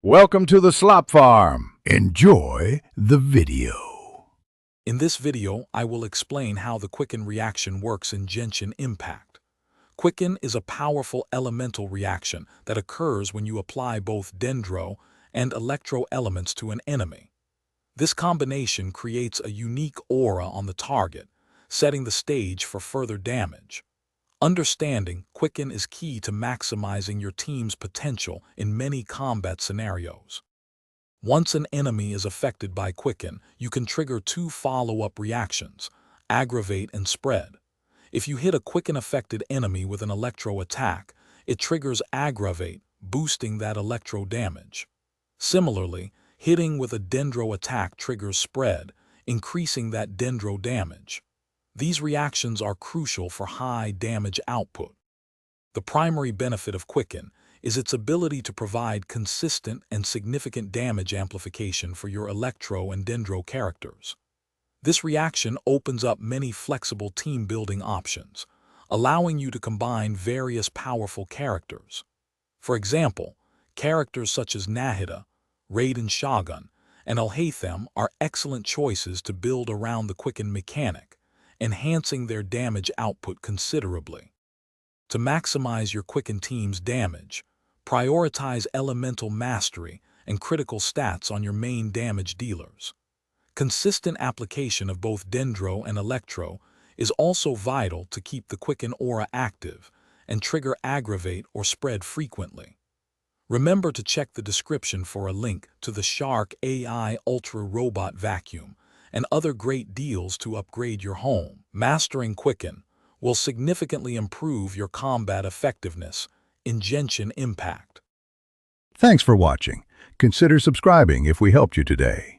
Welcome to the Slop Farm. Enjoy the video. In this video, I will explain how the Quicken reaction works in Genshin Impact. Quicken is a powerful elemental reaction that occurs when you apply both dendro and electro elements to an enemy. This combination creates a unique aura on the target, setting the stage for further damage. Understanding Quicken is key to maximizing your team's potential in many combat scenarios. Once an enemy is affected by Quicken, you can trigger two follow-up reactions, aggravate and spread. If you hit a Quicken-affected enemy with an electro attack, it triggers aggravate, boosting that electro damage. Similarly, hitting with a dendro attack triggers spread, increasing that dendro damage. These reactions are crucial for high damage output. The primary benefit of Quicken is its ability to provide consistent and significant damage amplification for your electro and dendro characters. This reaction opens up many flexible team-building options, allowing you to combine various powerful characters. For example, characters such as Nahida, Raiden Shogun, and Alhaitham are excellent choices to build around the Quicken mechanic, enhancing their damage output considerably. To maximize your Quicken team's damage, prioritize elemental mastery and critical stats on your main damage dealers. Consistent application of both dendro and electro is also vital to keep the Quicken aura active and trigger aggravate or spread frequently. Remember to check the description for a link to the Shark AI Ultra Robot Vacuum and other great deals to upgrade your home. Mastering Quicken will significantly improve your combat effectiveness in Genshin Impact. Thanks for watching. Consider subscribing if we helped you today.